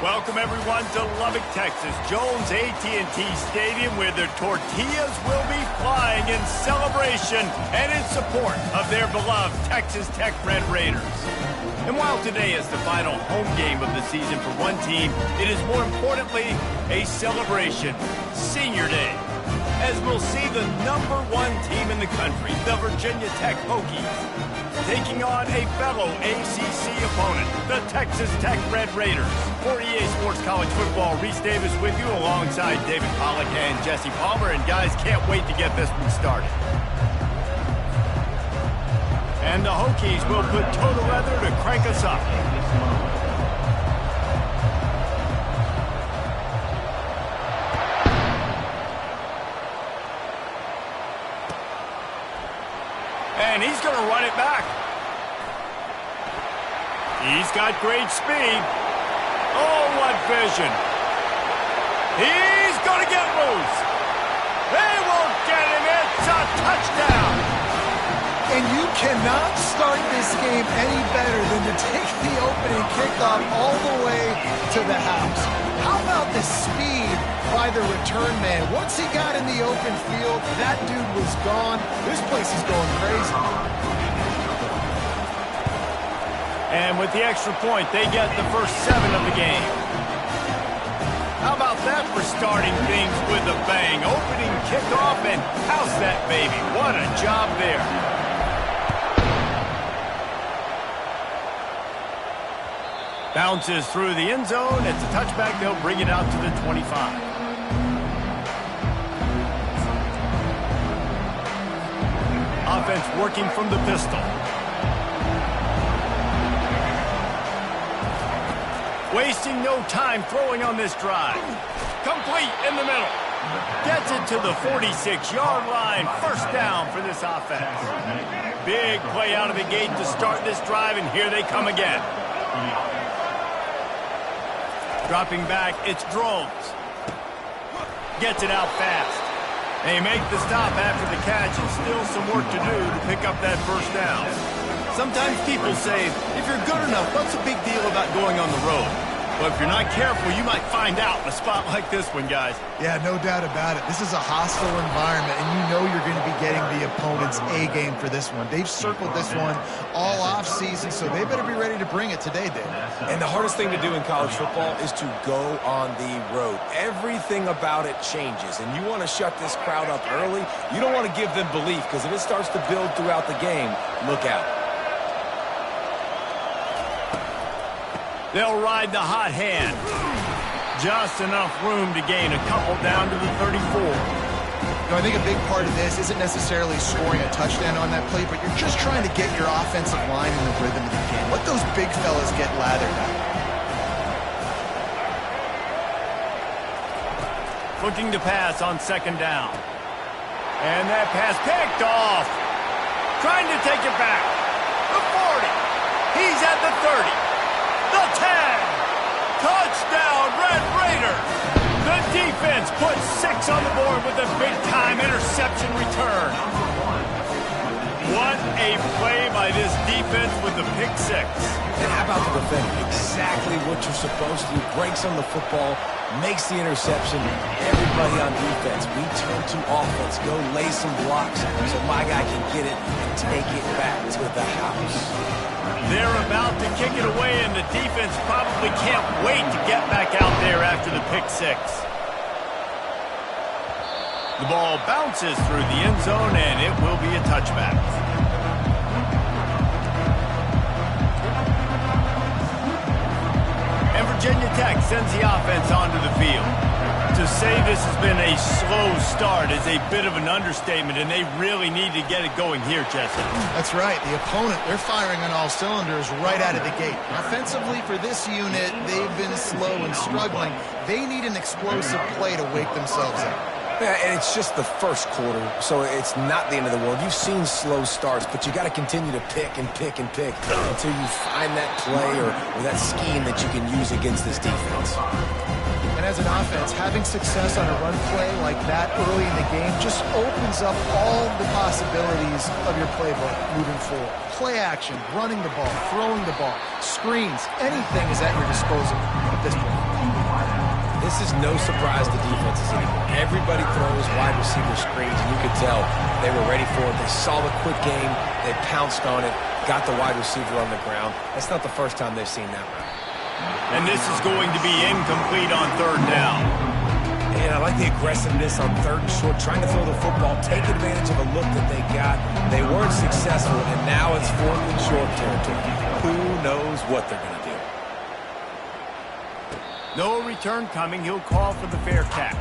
Welcome, everyone, to Lubbock, Texas, Jones AT&T Stadium, where the tortillas will be flying in celebration and in support of their beloved Texas Tech Red Raiders. And while today is the final home game of the season for one team, it is more importantly a celebration, Senior Day, as we'll see the #1 team in the country, the Virginia Tech Hokies, taking on a fellow ACC opponent, the Texas Tech Red Raiders. For EA Sports College Football, Reese Davis with you alongside David Pollack and Jesse Palmer. And guys, can't wait to get this one started. And the Hokies will put total leather to crank us up. And he's going to run it back. He's got great speed. Oh, what vision. He's going to get loose. They won't get him. It's a touchdown. And you cannot start this game any better than to take the opening kickoff all the way to the house. How about the speed by the return man? Once he got in the open field, that dude was gone. This place is going crazy. And with the extra point, they get the first 7 of the game. How about that for starting things with a bang? Opening kickoff and house that baby. What a job there. Bounces through the end zone. It's a touchback. They'll bring it out to the 25. Offense working from the pistol. Wasting no time throwing on this drive. Complete in the middle. Gets it to the 46-yard line. First down for this offense. Big play out of the gate to start this drive, and here they come again. Dropping back, it's Drones. Gets it out fast. They make the stop after the catch, and still some work to do to pick up that first down. Sometimes people say, if you're good enough, what's the big deal about going on the road? Well, if you're not careful, you might find out in a spot like this one, guys. Yeah, no doubt about it. This is a hostile environment, and you know you're going to be getting the opponent's A-game for this one. They've circled this one all off-season, so they better be ready to bring it today, Dave. And the hardest thing to do in college football is to go on the road. Everything about it changes, and you want to shut this crowd up early. You don't want to give them belief, because if it starts to build throughout the game, look out. They'll ride the hot hand. Just enough room to gain a couple down to the 34. I think a big part of this isn't necessarily scoring a touchdown on that play, but you're just trying to get your offensive line in the rhythm of the game. Let those big fellas get lathered out. Looking to pass on second down. And that pass picked off. Trying to take it back. The 40. He's at the 30. The 10. Touchdown, Red Raiders. The defense puts 6 on the board with a big-time interception return. What a play by this defense with the pick 6. And how about the defender? Exactly what you're supposed to do. Breaks on the football, makes the interception. Everybody on defense, we turn to offense. Go lay some blocks so my guy can get it and take it back to the house. They're about to kick it away, and the defense probably can't wait to get back out there after the pick 6. The ball bounces through the end zone, and it will be a touchback. And Virginia Tech sends the offense onto the field. To say this has been a slow start is a bit of an understatement, and they really need to get it going here, Jesse. That's right. The opponent, they're firing on all cylinders right out of the gate. Offensively, for this unit, they've been slow and struggling. They need an explosive play to wake themselves up. Yeah, and it's just the first quarter, so it's not the end of the world. You've seen slow starts, but you got to continue to pick and pick and pick until you find that play or that scheme that you can use against this defense. And as an offense, having success on a run play like that early in the game just opens up all the possibilities of your playbook moving forward. Play action, running the ball, throwing the ball, screens, anything is at your disposal at this point. This is no surprise to defenses anymore. Everybody throws wide receiver screens, and you could tell they were ready for it. They saw the quick game. They pounced on it, got the wide receiver on the ground. That's not the first time they've seen that route. And this is going to be incomplete on third down. And I like the aggressiveness on third and short, trying to throw the football, take advantage of a look that they got. They weren't successful, and now it's fourth and short territory. Who knows what they're going to do? No return coming. He'll call for the fair catch.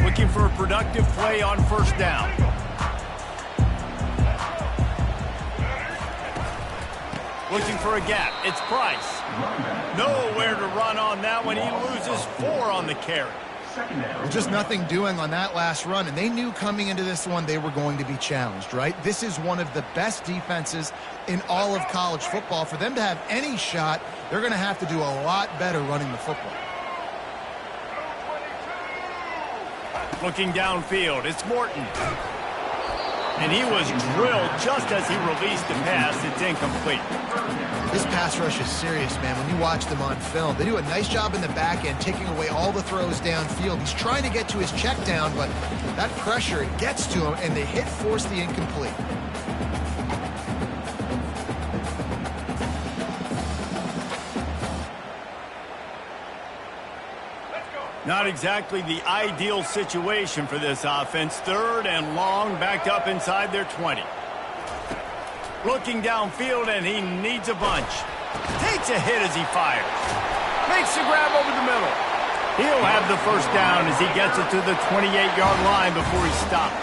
Looking for a productive play on first down. Looking for a gap. It's Price. Nowhere to run on that one. He loses 4 on the carry. Well, just nothing doing on that last run, and they knew coming into this one they were going to be challenged, right? This is one of the best defenses in all of college football. For them to have any shot, they're going to have to do a lot better running the football. Looking downfield, it's Morton. And he was drilled just as he released the pass. It's incomplete. This pass rush is serious, man. When you watch them on film, they do a nice job in the back end, taking away all the throws downfield. He's trying to get to his check down, but that pressure, it gets to him, and the hit forced the incomplete. Not exactly the ideal situation for this offense. Third and long, backed up inside their 20. Looking downfield, and he needs a bunch. Takes a hit as he fires. Makes the grab over the middle. He'll have the first down as he gets it to the 28-yard line before he stops.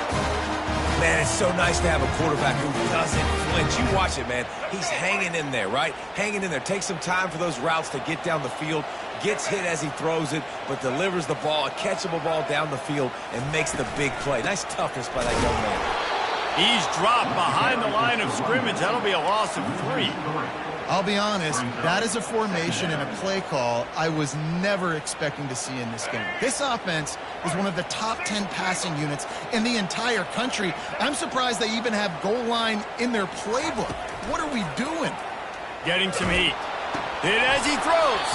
Man, it's so nice to have a quarterback who doesn't flinch. You watch it, man. He's hanging in there, right? Hanging in there. Takes some time for those routes to get down the field. Gets hit as he throws it, but delivers the ball, a catchable ball down the field, and makes the big play. Nice toughness by that young man. He's dropped behind the line of scrimmage. That'll be a loss of 3. I'll be honest, that is a formation and a play call I was never expecting to see in this game. This offense is one of the top 10 passing units in the entire country. I'm surprised they even have goal line in their playbook. What are we doing? Getting some heat. Hit as he throws.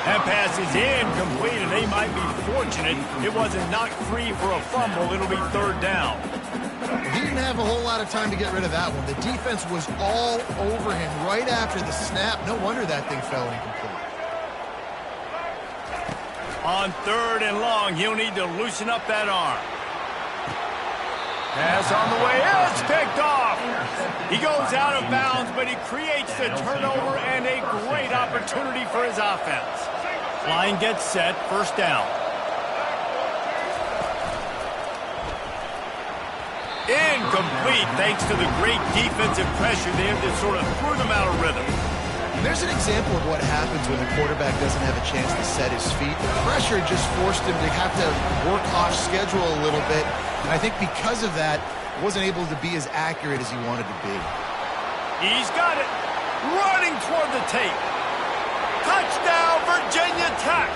That pass is incomplete, and they might be fortunate it wasn't knocked free for a fumble. It'll be third down. He didn't have a whole lot of time to get rid of that one. The defense was all over him right after the snap. No wonder that thing fell incomplete. On third and long, he'll need to loosen up that arm. Pass on the way. It's picked off. He goes out of bounds, but he creates the turnover and a great opportunity for his offense. Line gets set, first down. Incomplete, thanks to the great defensive pressure there that sort of threw them out of rhythm. There's an example of what happens when the quarterback doesn't have a chance to set his feet. The pressure just forced him to have to work off schedule a little bit. And I think because of that, wasn't able to be as accurate as he wanted to be. He's got it. Running toward the tape. Touchdown, Virginia Tech.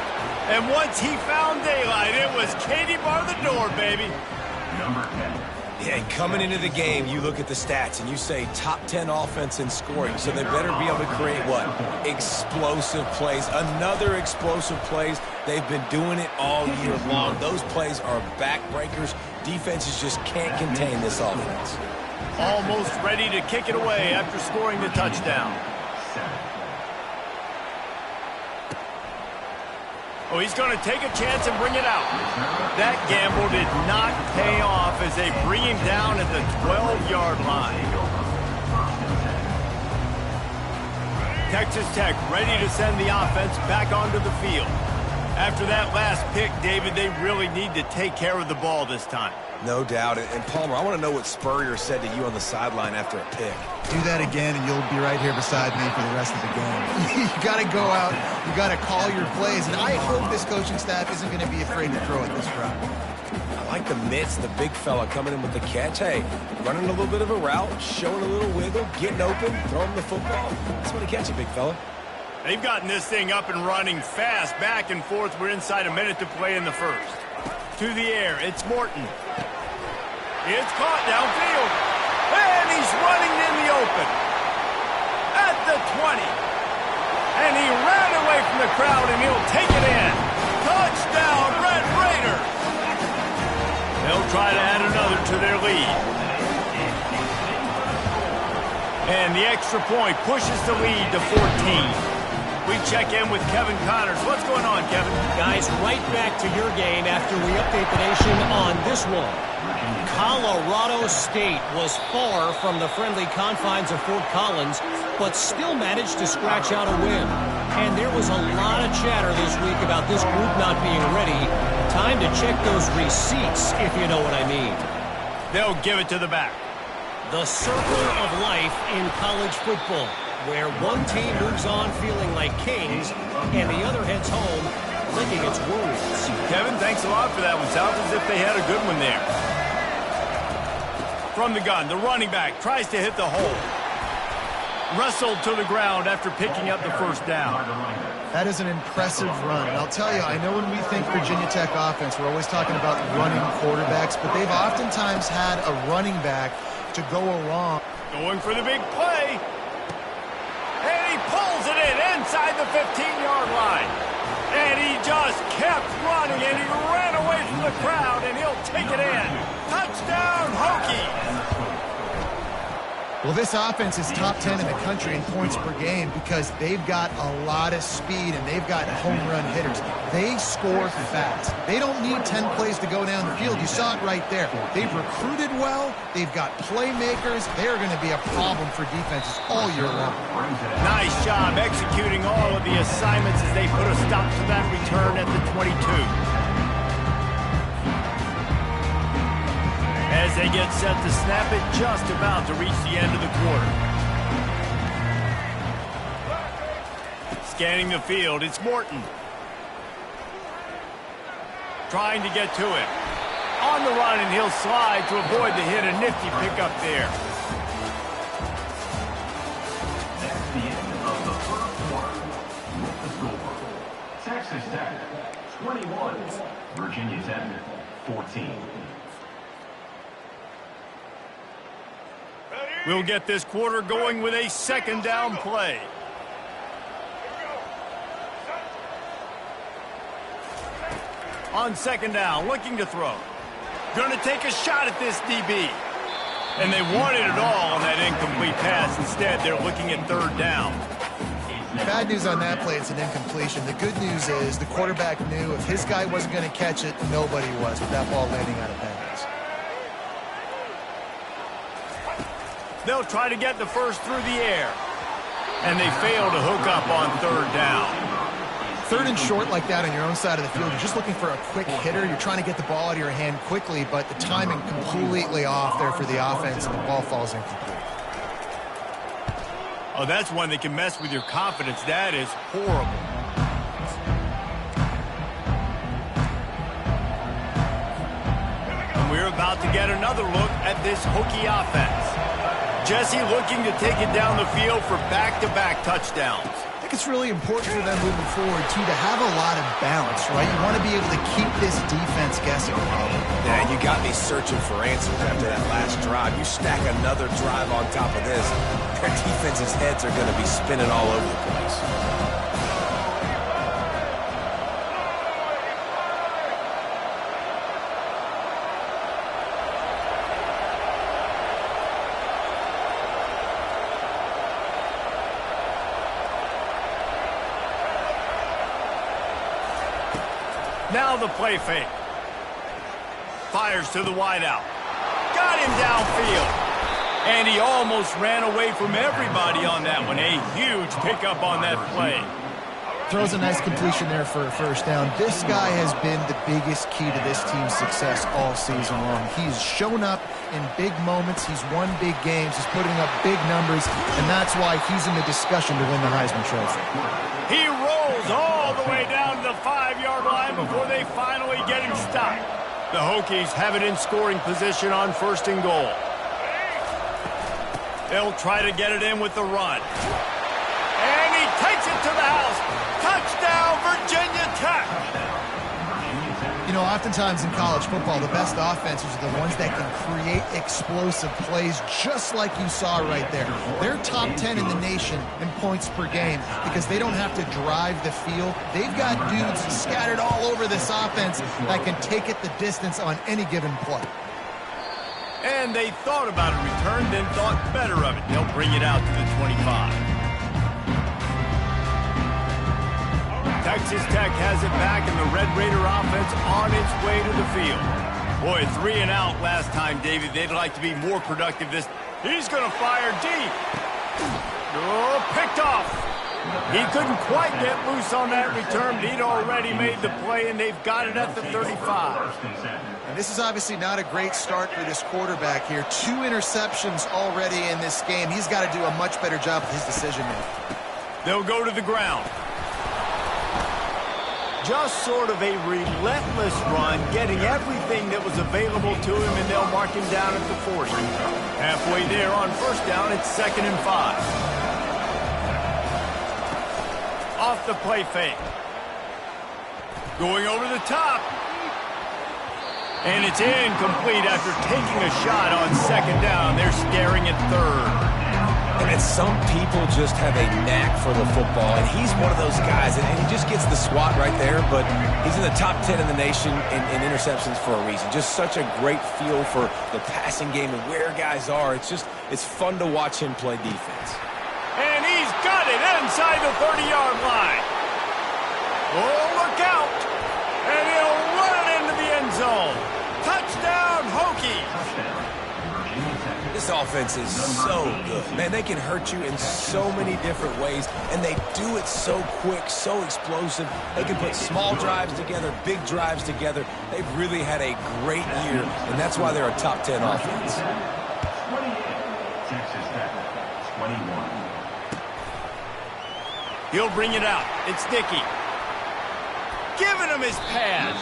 And once he found daylight, it was Katie bar the door, baby. Number 10. Yeah, and coming into the game, you look at the stats and you say top 10 offense in scoring, so they better be able to create what? Explosive plays. Another explosive plays. They've been doing it all year long. Those plays are backbreakers. Defenses just can't contain this offense. Almost ready to kick it away after scoring the touchdown. Oh, he's going to take a chance and bring it out. That gamble did not pay off as they bring him down at the 12-yard line. Texas Tech ready to send the offense back onto the field. After that last pick, David, they really need to take care of the ball this time. No doubt. And Palmer, I want to know what Spurrier said to you on the sideline after a pick. Do that again, and you'll be right here beside me for the rest of the game. You got to go out. You got to call your plays. And I hope this coaching staff isn't going to be afraid to throw it this route. I like the mitts, the big fella coming in with the catch. Hey, running a little bit of a route, showing a little wiggle, getting open, throwing the football. That's when he catch it, big fella. They've gotten this thing up and running fast, back and forth. We're inside a minute to play in the first. To the air, it's Morton. It's caught downfield. And he's running in the open. At the 20. And he ran away from the crowd, and he'll take it in. Touchdown, Red Raiders. They'll try to add another to their lead. And the extra point pushes the lead to 14. We check in with Kevin Connors. What's going on, Kevin? Guys, right back to your game after we update the nation on this one. Colorado State was far from the friendly confines of Fort Collins, but still managed to scratch out a win. And there was a lot of chatter this week about this group not being ready. Time to check those receipts, if you know what I mean. They'll give it to the back. The circle of life in college football, where one team moves on feeling like kings and the other heads home licking its wounds. Kevin, thanks a lot for that one. Sounds as if they had a good one there. From the gun, the running back tries to hit the hole. Wrestled to the ground after picking up the first down. That is an impressive run. And I'll tell you, I know when we think Virginia Tech offense, we're always talking about running quarterbacks, but they've oftentimes had a running back to go along. Going for the big play. And he pulls it in inside the 15-yard line. And he just kept running, and he ran away from the crowd, and he'll take it in. Touchdown, Hokies! Well, this offense is top 10 in the country in points per game because they've got a lot of speed and they've got home run hitters. They score fast. They don't need 10 plays to go down the field. You saw it right there. They've recruited well. They've got playmakers. They're going to be a problem for defenses all year long. Nice job executing all of the assignments as they put a stop to that return at the 22. As they get set to snap it, just about to reach the end of the quarter. Scanning the field, it's Morton. Trying to get to it. On the run, and he'll slide to avoid the hit. A nifty pickup there. That's the end of the first quarter. With the score, Texas Tech 21, Virginia Tech 14. We'll get this quarter going with a second down play. On second down, looking to throw. Going to take a shot at this DB. And they wanted it all on that incomplete pass. Instead, they're looking at third down. Bad news on that play, it's an incompletion. The good news is the quarterback knew if his guy wasn't going to catch it, nobody was with that ball landing out of bounds. They'll try to get the first through the air. And they fail to hook up on third down. Third and short like that on your own side of the field, you're just looking for a quick hitter. You're trying to get the ball out of your hand quickly, but the timing completely off there for the offense, and the ball falls incomplete. Oh, that's one that can mess with your confidence. That is horrible. And we're about to get another look at this Hokie offense. Jesse looking to take it down the field for back-to-back touchdowns. I think it's really important for them moving forward, too, to have a lot of balance, right? You want to be able to keep this defense guessing. Yeah, you got me searching for answers after that last drive. You stack another drive on top of this, their defense's heads are going to be spinning all over the place. Now the play fake. Fires to the wideout. Got him downfield. And he almost ran away from everybody on that one. A huge pickup on that play. Throws a nice completion there for a first down. This guy has been the biggest key to this team's success all season long. He's shown up in big moments. He's won big games. He's putting up big numbers, and that's why he's in the discussion to win the Heisman Trophy. He rolls all the way down to the 5-yard line before they finally get him stopped. The Hokies have it in scoring position on 1st and goal. They'll try to get it in with the run. And he takes it to the house. Touchdown, Virginia Tech. You know, oftentimes in college football, the best offenses are the ones that can create explosive plays, just like you saw right there. They're top 10 in the nation in points per game because they don't have to drive the field. They've got dudes scattered all over this offense that can take it the distance on any given play. And they thought about a return, then thought better of it. They'll bring it out to the 25. Texas Tech has it back, and the Red Raider offense on its way to the field. Boy, 3 and out last time, David. They'd like to be more productive this. He's going to fire deep. Oh, picked off. He couldn't quite get loose on that return, but he'd already made the play, and they've got it at the 35. And this is obviously not a great start for this quarterback here. 2 interceptions already in this game. He's got to do a much better job with his decision-making. They'll go to the ground. Just sort of a relentless run, getting everything that was available to him, and they'll mark him down at the 40. Halfway there on 1st down, it's 2nd and 5. Off the play fake. Going over the top. And it's incomplete after taking a shot on 2nd down. They're staring at 3rd. And some people just have a knack for the football, and he's one of those guys, and he just gets the swat right there, but he's in the top 10 in the nation in interceptions for a reason. Just such a great feel for the passing game and where guys are. It's fun to watch him play defense. And he's got it inside the 30-yard line. Oh, look out. And he'll run it into the end zone. Touchdown, Hokies. This offense is so good. Man, they can hurt you in so many different ways, and they do it so quick, so explosive. They can put small drives together, big drives together. They've really had a great year, and that's why they're a top 10 offense. 28, Texas Tech, 21. He'll bring it out. It's Dickey. Giving him his pass.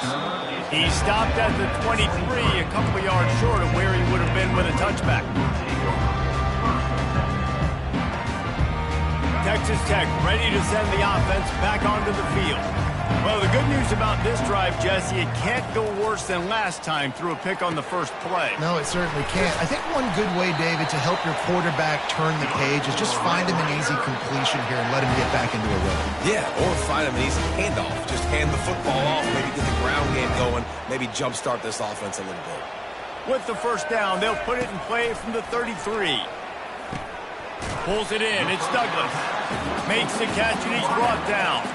He stopped at the 23, a couple of yards short of where he would have been with a touchback. Texas Tech ready to send the offense back onto the field. Well, the good news about this drive, Jesse, it can't go worse than last time through a pick on the first play. No, it certainly can't. I think one good way, David, to help your quarterback turn the page is just find him an easy completion here and let him get back into a rhythm. Yeah, or find him an easy handoff. Just hand the football off, maybe get the ground game going, maybe jumpstart this offense a little bit. With the 1st down, they'll put it in play from the 33. Pulls it in. It's Douglas. Makes the catch, and he's brought down.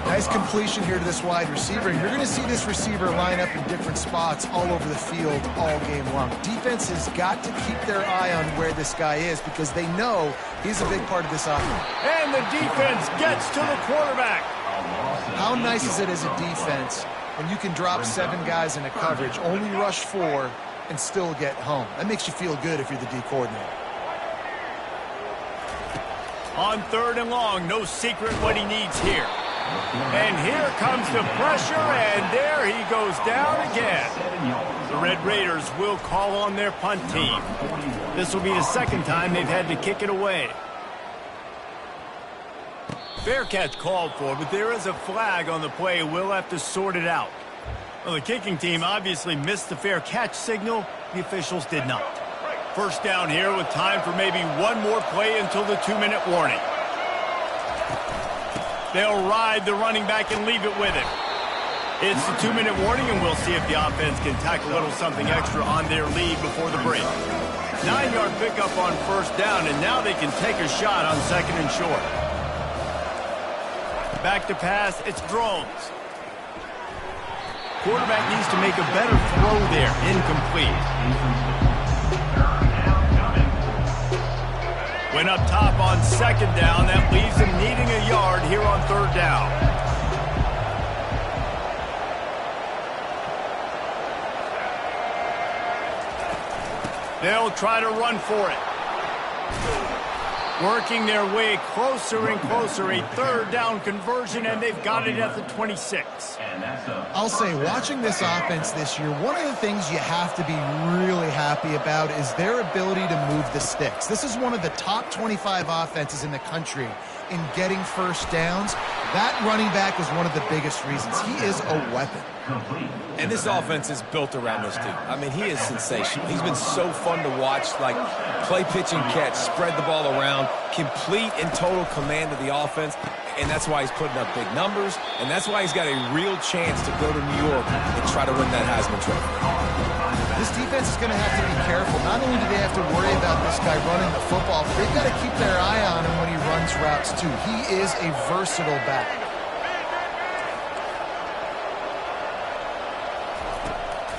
Nice completion here to this wide receiver. And you're going to see this receiver line up in different spots all over the field all game long. Defense has got to keep their eye on where this guy is because they know he's a big part of this offense. And the defense gets to the quarterback. How nice is it as a defense when you can drop 7 guys in a coverage, only rush 4, and still get home? That makes you feel good if you're the D coordinator. On 3rd and long, no secret what he needs here. And here comes the pressure, and there he goes down again. The Red Raiders will call on their punt team. This will be the 2nd time they've had to kick it away. Fair catch called for, but there is a flag on the play. We'll have to sort it out. Well, the kicking team obviously missed the fair catch signal. The officials did not. 1st down here with time for maybe one more play until the 2-minute warning. They'll ride the running back and leave it with him. It's the 2-minute warning, and we'll see if the offense can tack a little something extra on their lead before the break. 9-yard pickup on 1st down, and now they can take a shot on 2nd and short. Back to pass, it's Drones. Quarterback needs to make a better throw there, incomplete. Went up top on 2nd down. That leaves him needing a yard here on 3rd down. They'll try to run for it. Working their way closer and closer, a third down conversion, and they've got it at the 26. I'll say, watching this offense this year, one of the things you have to be really happy about is their ability to move the sticks. This is one of the top 25 offenses in the country in getting first downs. That running back is one of the biggest reasons. He is a weapon. And this offense is built around this dude. I mean, he is sensational. He's been so fun to watch, like play, pitch, and catch, spread the ball around, complete and total command of the offense, and that's why he's putting up big numbers, and that's why he's got a real chance to go to New York and try to win that Heisman Trophy. This defense is going to have to be careful. Not only do they have to worry about this guy running the football, but they've got to keep their eye on him when he runs routes, too. He is a versatile back.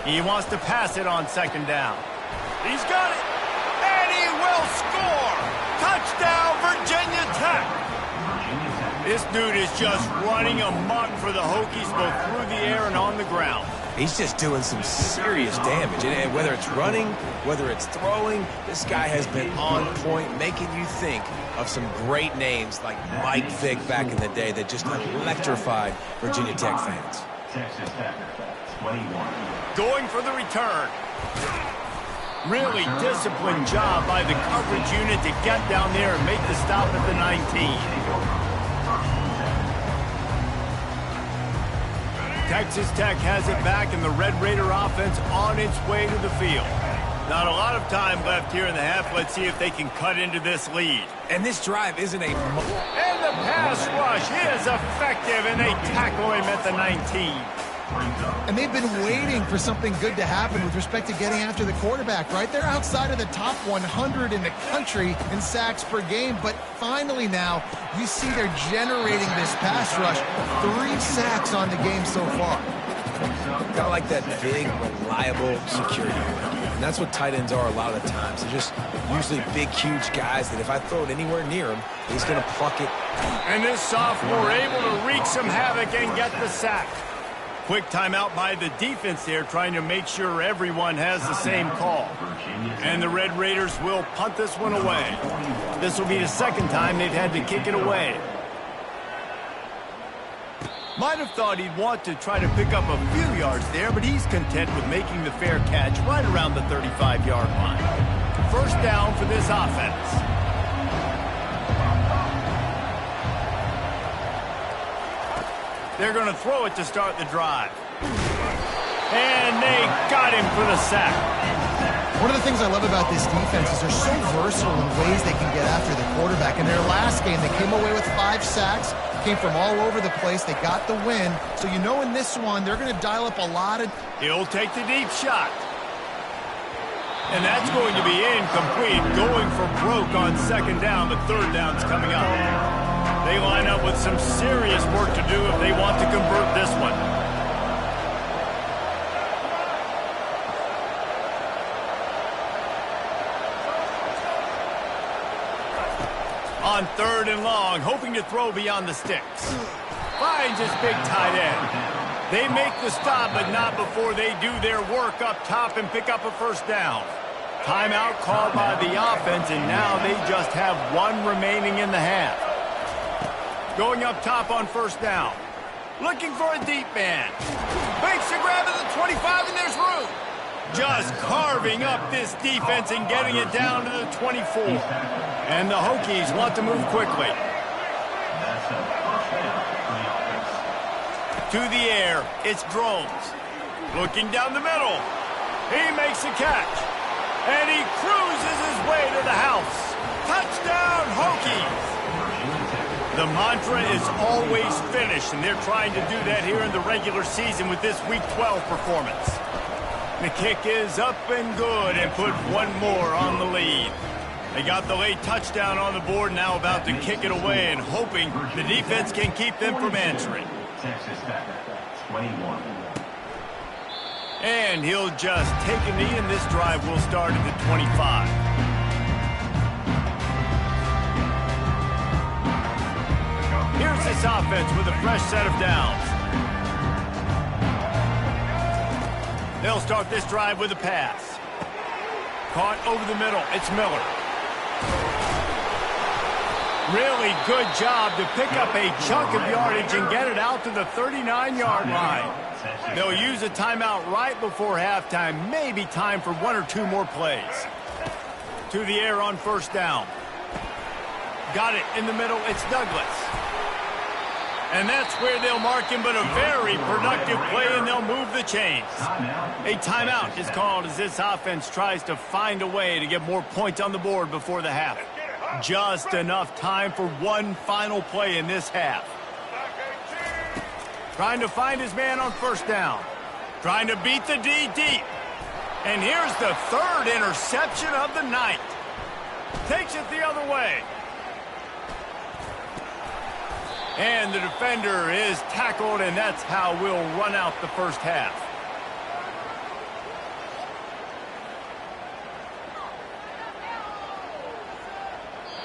He wants to pass it on second down. He's got it, and he will score! Touchdown, Virginia Tech! This dude is just running amok for the Hokies, both through the air and on the ground. He's just doing some serious damage. And whether it's running, whether it's throwing, this guy has been on point, making you think of some great names like Mike Vick back in the day that just electrified Virginia Tech fans. Texas Tech, 21. Going for the return. Really disciplined job by the coverage unit to get down there and make the stop at the 19. Texas Tech has it back, and the Red Raider offense on its way to the field. Not a lot of time left here in the half. Let's see if they can cut into this lead. And this drive isn't a... And the pass rush is effective, and they tackle him at the 19. And they've been waiting for something good to happen with respect to getting after the quarterback, right? They're outside of the top 100 in the country in sacks per game, but finally now you see they're generating this pass rush. 3 sacks on the game so far. Kind of like that big, reliable security. And that's what tight ends are a lot of the times. They're just usually big, huge guys that if I throw it anywhere near him, he's going to pluck it. And this sophomore able to wreak some havoc and get the sack. Quick timeout by the defense there, trying to make sure everyone has the same call. And the Red Raiders will punt this one away. This will be the second time they've had to kick it away. Might have thought he'd want to try to pick up a few yards there, but he's content with making the fair catch right around the 35-yard line. First down for this offense. They're going to throw it to start the drive. And they got him for the sack. One of the things I love about this defense is they're so versatile in ways they can get after the quarterback. In their last game, they came away with 5 sacks, came from all over the place. They got the win. So you know in this one, they're going to dial up a lot of... He'll take the deep shot. And that's going to be incomplete, going for broke on second down, but third down's coming up. They line up with some serious work to do if they want to convert this one. On third and long, hoping to throw beyond the sticks. Finds his big tight end. They make the stop, but not before they do their work up top and pick up a first down. Timeout called by the offense, and now they just have 1 remaining in the half. Going up top on first down. Looking for a deep man. Makes a grab at the 25, and there's room. Just carving up this defense and getting it down to the 24. And the Hokies want to move quickly. To the air, it's Drones. Looking down the middle. He makes a catch. And he cruises his way to the house. Touchdown, Hokies! The mantra is always finish, and they're trying to do that here in the regular season with this Week 12 performance. The kick is up and good and put 1 more on the lead. They got the late touchdown on the board, now about to kick it away and hoping the defense can keep them from answering. Texas Tech, 21. And he'll just take a knee, and this drive will start at the 25. Here's this offense with a fresh set of downs. They'll start this drive with a pass. Caught over the middle. It's Miller. Really good job to pick up a chunk of yardage and get it out to the 39-yard line. They'll use a timeout right before halftime. Maybe time for 1 or 2 more plays. To the air on first down. Got it in the middle. It's Douglas. And that's where they'll mark him, but a very productive play, and they'll move the chains. A timeout is called as this offense tries to find a way to get more points on the board before the half. Just enough time for one final play in this half. Trying to find his man on first down. Trying to beat the D deep. And here's the 3rd interception of the night. Takes it the other way. And the defender is tackled, and that's how we'll run out the first half.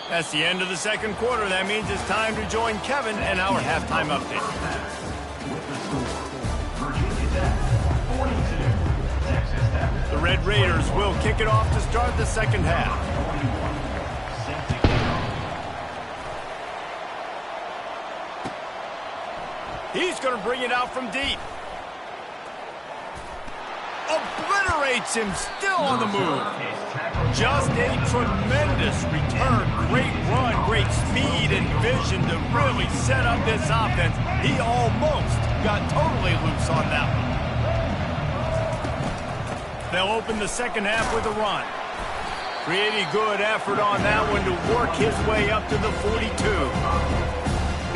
That's the end of the second quarter. That means it's time to join Kevin and our halftime update. The Red Raiders will kick it off to start the second half. He's going to bring it out from deep. Obliterates him, still on the move. Just a tremendous return. Great run, great speed and vision to really set up this offense. He almost got totally loose on that one. They'll open the second half with a run. Pretty good effort on that one to work his way up to the 42.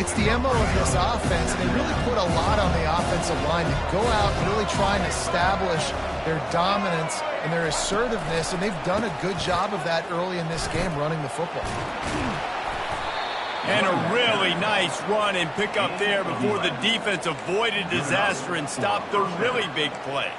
It's the MO of this offense, and they really put a lot on the offensive line to go out and really try and establish their dominance and their assertiveness, and they've done a good job of that early in this game, running the football. And a really nice run and pick up there before the defense avoided disaster and stopped the really big play.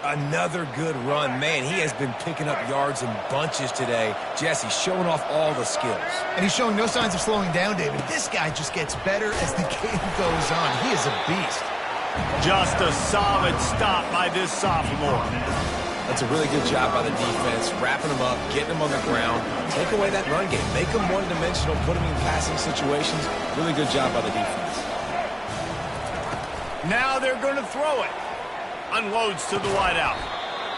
Another good run. Man, he has been picking up yards in bunches today. Jesse showing off all the skills. And he's showing no signs of slowing down, David. This guy just gets better as the game goes on. He is a beast. Just a solid stop by this sophomore. That's a really good job by the defense, wrapping them up, getting them on the ground. Take away that run game. Make them one-dimensional, put them in passing situations. Really good job by the defense. Now they're going to throw it. Unloads to the wideout.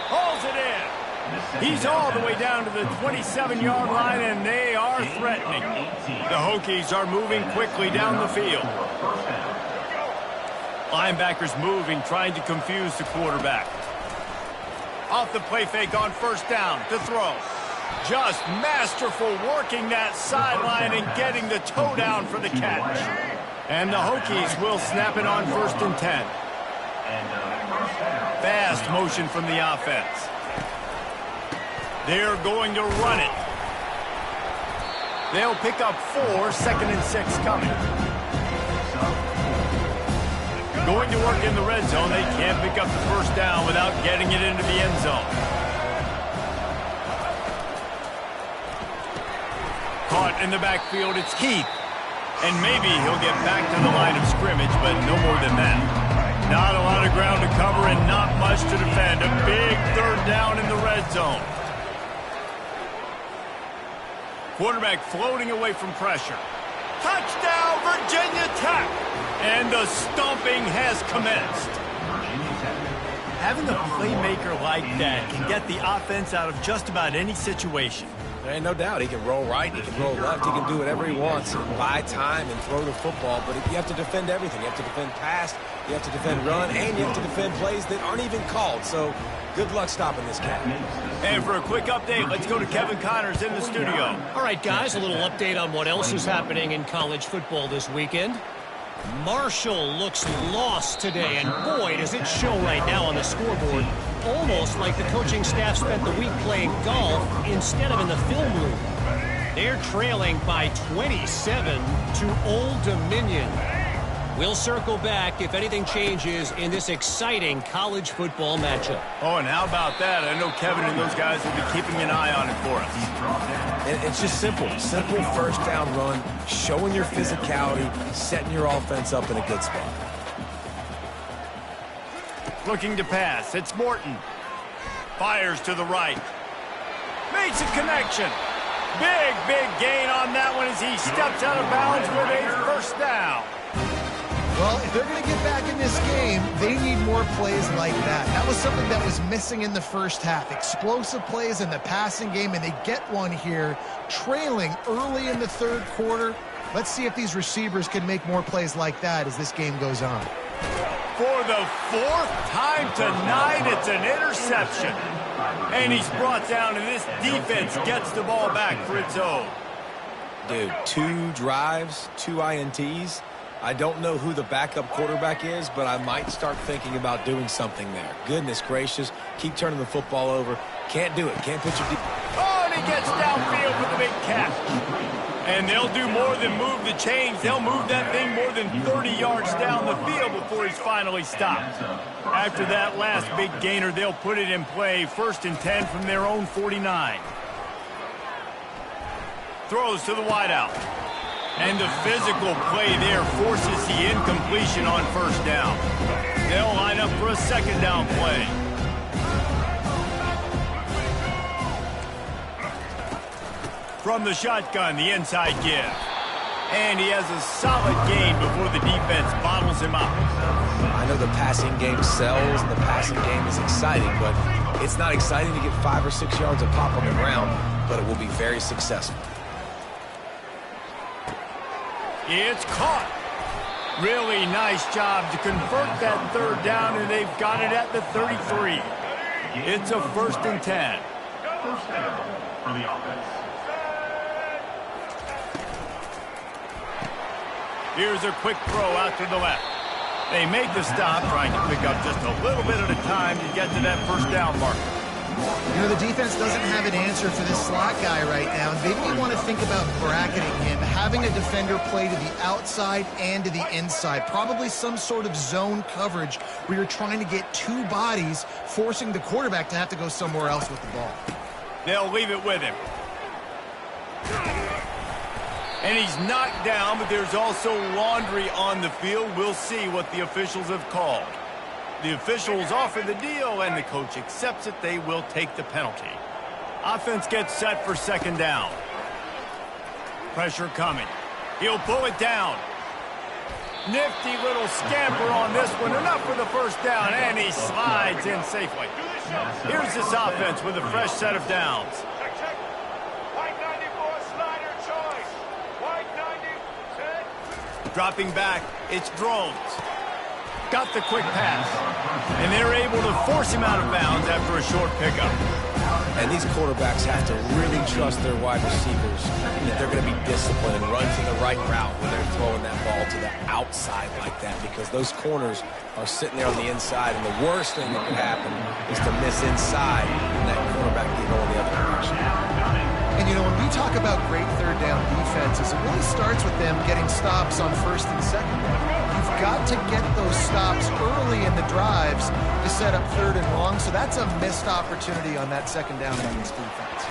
Hauls it in. He's all the way down to the 27-yard line, and they are threatening. The Hokies are moving quickly down the field. Linebackers moving, trying to confuse the quarterback. Off the play fake on first down to throw. Just masterful working that sideline and getting the toe down for the catch. And the Hokies will snap it on 1st and 10. Fast motion from the offense. They're going to run it. They'll pick up 4, 2nd and 6 coming. Going to work in the red zone. They can't pick up the first down without getting it into the end zone. Caught in the backfield, it's Keith. And maybe he'll get back to the line of scrimmage, but no more than that. Not a lot of ground to cover and not much to defend. A big 3rd down in the red zone. Quarterback floating away from pressure. Touchdown, Virginia Tech! And the stomping has commenced. Having a playmaker like that can get the offense out of just about any situation. There ain't no doubt. He can roll right, he can roll left, he can do whatever he wants. Buy time and throw the football, but you have to defend everything. You have to defend pass, you have to defend run, and you have to defend plays that aren't even called. So good luck stopping this cat. And for a quick update, let's go to Kevin Connors in the studio. All right, guys, a little update on what else is happening in college football this weekend. Marshall looks lost today, and boy, does it show right now on the scoreboard. Almost like the coaching staff spent the week playing golf instead of in the film room. They're trailing by 27 to Old Dominion. We'll circle back if anything changes in this exciting college football matchup. Oh, and how about that? I know Kevin and those guys will be keeping an eye on it for us. And it's just simple. Simple first down run, showing your physicality, setting your offense up in a good spot. Looking to pass. It's Morton. Fires to the right. Makes a connection. Big gain on that one as he steps out of bounds with a first down. Well, if they're going to get back in this game, they need more plays like that. That was something that was missing in the first half. Explosive plays in the passing game, and they get one here, trailing early in the third quarter. Let's see if these receivers can make more plays like that as this game goes on. For the fourth time tonight, it's an interception. And he's brought down, and this defense gets the ball back for its own. Dude, 2 drives, 2 INTs. I don't know who the backup quarterback is, but I might start thinking about doing something there. Goodness gracious, keep turning the football over. Can't do it. Can't put your... Oh, and he gets downfield with the big catch. And they'll do more than move the chains. They'll move that thing more than 30 yards down the field before he's finally stopped. After that last big gainer, they'll put it in play. 1st and 10 from their own 49. Throws to the wideout. And the physical play there forces the incompletion on first down. They'll line up for a second down play. From the shotgun, the inside give. And he has a solid gain before the defense bottles him up. I know the passing game sells and the passing game is exciting, but it's not exciting to get 5 or 6 yards of pop on the ground, but it will be very successful. It's caught. Really nice job to convert that third down, and they've got it at the 33. It's a 1st and 10. First down for the offense. Here's a quick throw out to the left. They make the stop, trying to pick up just a little bit at a time to get to that first down marker. You know, the defense doesn't have an answer for this slot guy right now. They may want to think about bracketing him, having a defender play to the outside and to the inside. Probably some sort of zone coverage where you're trying to get 2 bodies, forcing the quarterback to have to go somewhere else with the ball. They'll leave it with him. And he's knocked down, but there's also laundry on the field. We'll see what the officials have called. The officials offer the deal, and the coach accepts it. They will take the penalty. Offense gets set for second down. Pressure coming. He'll pull it down. Nifty little scamper on this one. Enough for the first down, and he slides in safely. Here's this offense with a fresh set of downs. White 94 slider choice. White 90, set. Dropping back, it's Drones. Got the quick pass. And they're able to force him out of bounds after a short pickup. And these quarterbacks have to really trust their wide receivers that they're going to be disciplined and run to the right route when they're throwing that ball to the outside like that, because those corners are sitting there on the inside, and the worst thing that could happen is to miss inside and that quarterback can go in the other direction. And, you know, when we talk about great third down defenses, it really starts with them getting stops on first and second down. You've got to get those stops early in the drives to set up third and long, so that's a missed opportunity on that second down by this defense.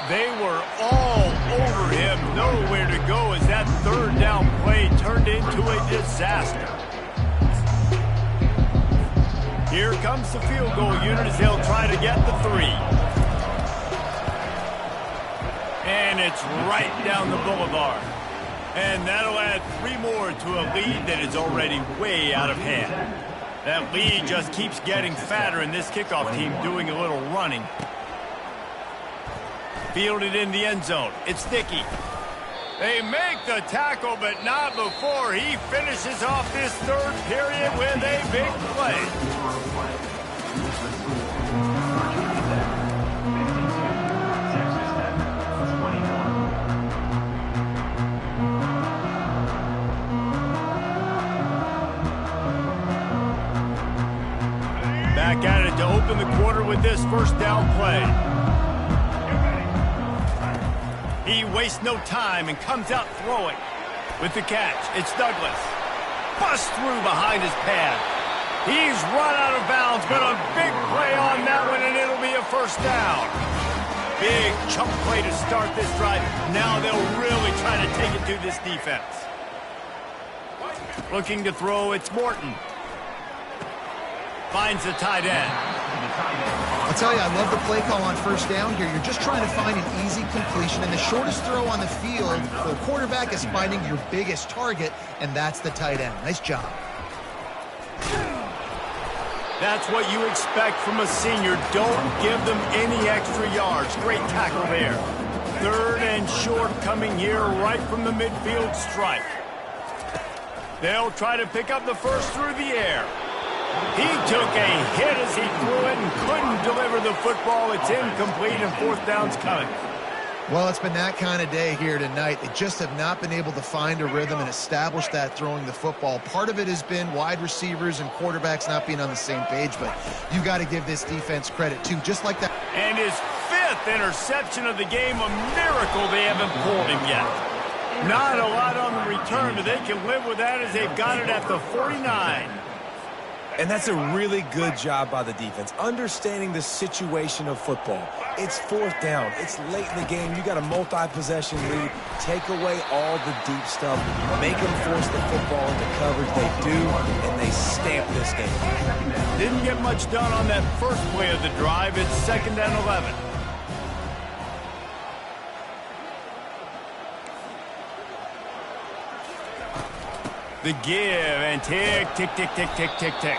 They were all over him, nowhere to go as that third down play turned into a disaster. Here comes the field goal unit as they'll try to get the 3. And it's right down the boulevard. And that'll add 3 more to a lead that is already way out of hand. That lead just keeps getting fatter, and this kickoff team doing a little running. Fielded in the end zone. It's Dickey. They make the tackle, but not before he finishes off this third period with a big play. Back at it to open the quarter with this first down play. He wastes no time and comes out throwing. With the catch, it's Douglas. Busts through behind his pad. He's run out of bounds, but a big play on that one, and it'll be a first down. Big chunk play to start this drive. Now they'll really try to take it to this defense. Looking to throw, it's Morton. Finds the tight end. I'll tell you, I love the play call on first down here. You're just trying to find an easy completion, and the shortest throw on the field for a quarterback is finding your biggest target, and that's the tight end. Nice job. That's what you expect from a senior. Don't give them any extra yards. Great tackle there. 3rd and short coming here right from the midfield stripe. They'll try to pick up the first through the air. He took a hit as he threw it and couldn't deliver the football. It's incomplete and 4th down's coming. Well, it's been that kind of day here tonight. They just have not been able to find a rhythm and establish that throwing the football. Part of it has been wide receivers and quarterbacks not being on the same page, but you got to give this defense credit too, just like that. And his 5th interception of the game, a miracle they haven't pulled him yet. Not a lot on the return, but they can live with that as they've got it at the 49. And that's a really good job by the defense, understanding the situation of football. It's 4th down. It's late in the game. You got a multi-possession lead. Take away all the deep stuff. Make them force the football into coverage. They do, and they stamp this game. Didn't get much done on that first play of the drive. It's 2nd and 11. The give and tick, tick, tick, tick, tick, tick, tick.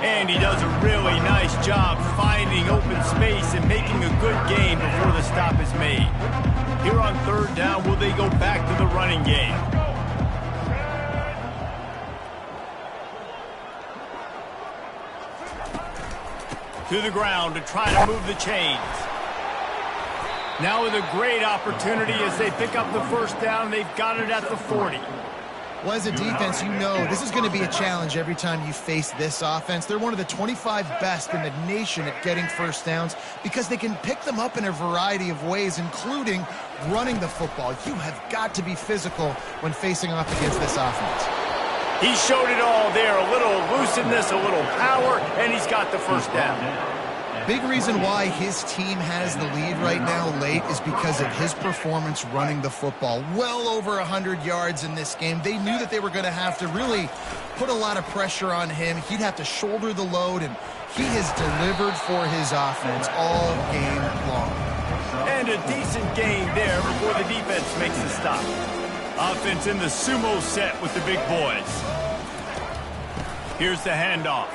And he does a really nice job finding open space and making a good gain before the stop is made. Here on 3rd down, will they go back to the running game? To the ground to try to move the chains. Now with a great opportunity as they pick up the first down. They've got it at the 40. Well, as a defense, you know this is going to be a challenge every time you face this offense. They're one of the 25 best in the nation at getting first downs because they can pick them up in a variety of ways, including running the football. You have got to be physical when facing off against this offense. He showed it all there. A little elusiveness, a little power, and he's got the first down. Big reason why his team has the lead right now late is because of his performance running the football. Well over 100 yards in this game. They knew that they were going to have to really put a lot of pressure on him. He'd have to shoulder the load, and he has delivered for his offense all game long. And a decent gain there before the defense makes the stop. Offense in the sumo set with the big boys. Here's the handoff.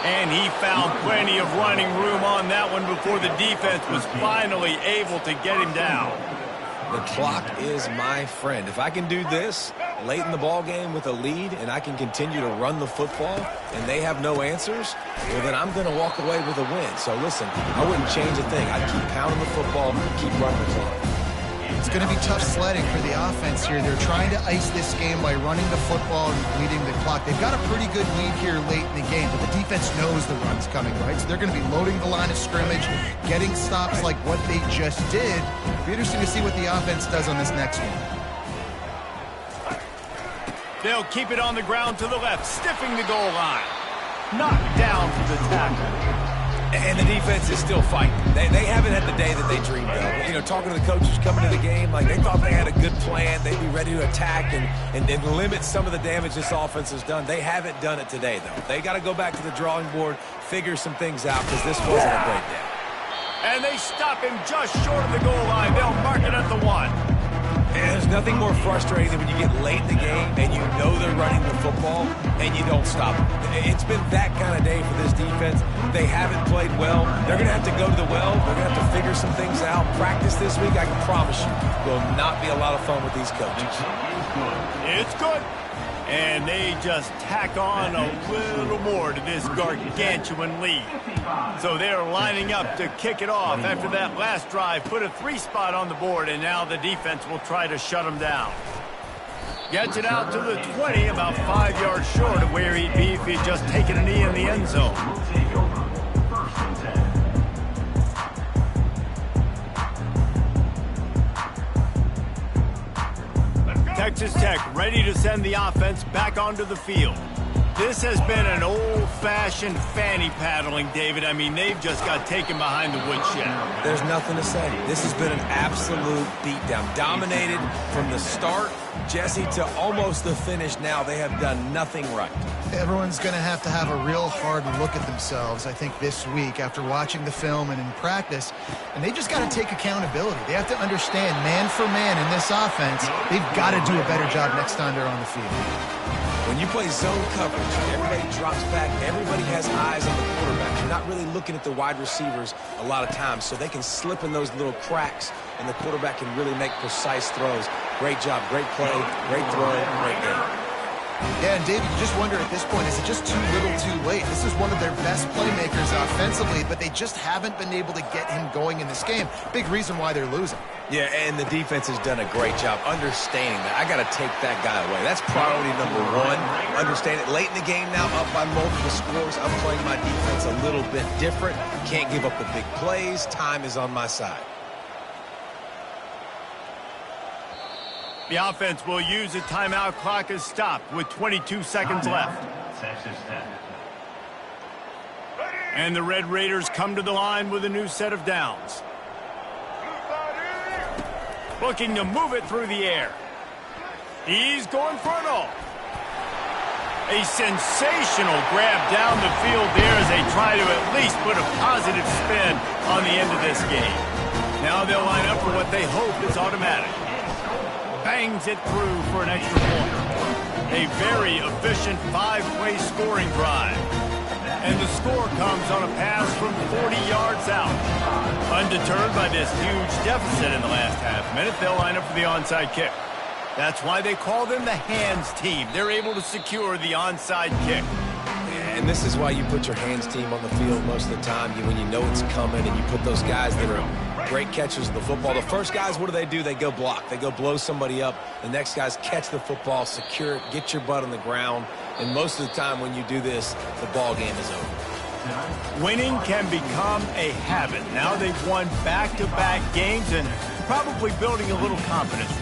And he found plenty of running room on that one before the defense was finally able to get him down. The clock is my friend. If I can do this late in the ball game with a lead and I can continue to run the football and they have no answers, well, then I'm going to walk away with a win. So listen, I wouldn't change a thing. I'd keep pounding the football, keep running the clock. It's going to be tough sledding for the offense here. They're trying to ice this game by running the football and bleeding the clock. They've got a pretty good lead here late in the game, but the defense knows the run's coming, right? So they're going to be loading the line of scrimmage, getting stops like what they just did. It'll be interesting to see what the offense does on this next one. They'll keep it on the ground to the left, stiffing the goal line. Knocked down for the tackle. And the defense is still fighting. They haven't had the day that they dreamed of. You know, talking to the coaches coming to the game, like they thought they had a good plan. They'd be ready to attack and limit some of the damage this offense has done. They haven't done it today, though. They got to go back to the drawing board, figure some things out, because this wasn't a great day. And they stop him just short of the goal line. They'll mark it at the 1. And there's nothing more frustrating than when you get late in the game and you know they're running the football and you don't stop them. It's been that kind of day for this defense. They haven't played well. They're going to have to go to the well. They're going to have to figure some things out. Practice this week, I can promise you, will not be a lot of fun with these coaches. It's good. And they just tack on a little more to this gargantuan lead. So they're lining up to kick it off after that last drive. Put a 3-spot on the board, and now the defense will try to shut them down. Gets it out to the 20, about 5 yards short of where he'd be if he'd just taken a knee in the end zone. Texas Tech ready to send the offense back onto the field. This has been an old-fashioned fanny paddling, David. I mean, they've just got taken behind the woodshed. There's nothing to say. This has been an absolute beatdown. Dominated from the start, Jesse, to almost the finish now. They have done nothing right. Everyone's going to have a real hard look at themselves, I think, this week after watching the film and in practice. And they just got to take accountability. They have to understand, man for man in this offense, they've got to do a better job next time they're on the field. When you play zone coverage, everybody drops back, everybody has eyes on the quarterback. You're not really looking at the wide receivers a lot of times, so they can slip in those little cracks, and the quarterback can really make precise throws. Great job, great play, great throw, great game. Yeah, and David, you just wonder at this point, is it just too little too late? This is one of their best playmakers offensively, but they just haven't been able to get him going in this game. Big reason why they're losing. Yeah, and the defense has done a great job understanding that. I got to take that guy away. That's priority number one. Understand it. Late in the game now, up by multiple scores. I'm playing my defense a little bit different. Can't give up the big plays. Time is on my side. The offense will use a timeout. Clock is stopped with 22 seconds left. Texas Tech. And the Red Raiders come to the line with a new set of downs. Looking to move it through the air. He's going for it all. A sensational grab down the field there as they try to at least put a positive spin on the end of this game. Now they'll line up for what they hope is automatic. Bangs it through for an extra point. A very efficient five-play scoring drive. And the score comes on a pass from 40 yards out. Undeterred by this huge deficit in the last half-minute, they'll line up for the onside kick. That's why they call them the hands team. They're able to secure the onside kick. And this is why you put your hands team on the field most of the time when you know it's coming, and you put those guys that are great catchers of the football. The first guys, what do? They go block. They go blow somebody up. The next guys catch the football, secure it, get your butt on the ground. And most of the time when you do this, the ball game is over. Winning can become a habit. Now they've won back-to-back games and probably building a little confidence.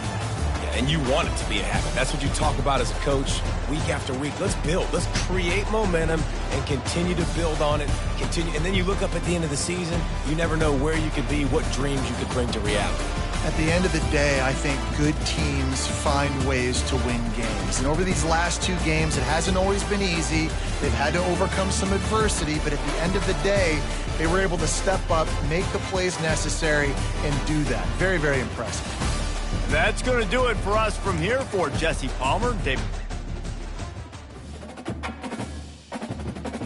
And you want it to be a habit. That's what you talk about as a coach week after week. Let's build. Let's create momentum and continue to build on it. Continue, and then you look up at the end of the season, you never know where you could be, what dreams you could bring to reality. At the end of the day, I think good teams find ways to win games. And over these last two games, it hasn't always been easy. They've had to overcome some adversity, but at the end of the day, they were able to step up, make the plays necessary, and do that. Very, very impressive. That's going to do it for us from here. For Jesse Palmer, David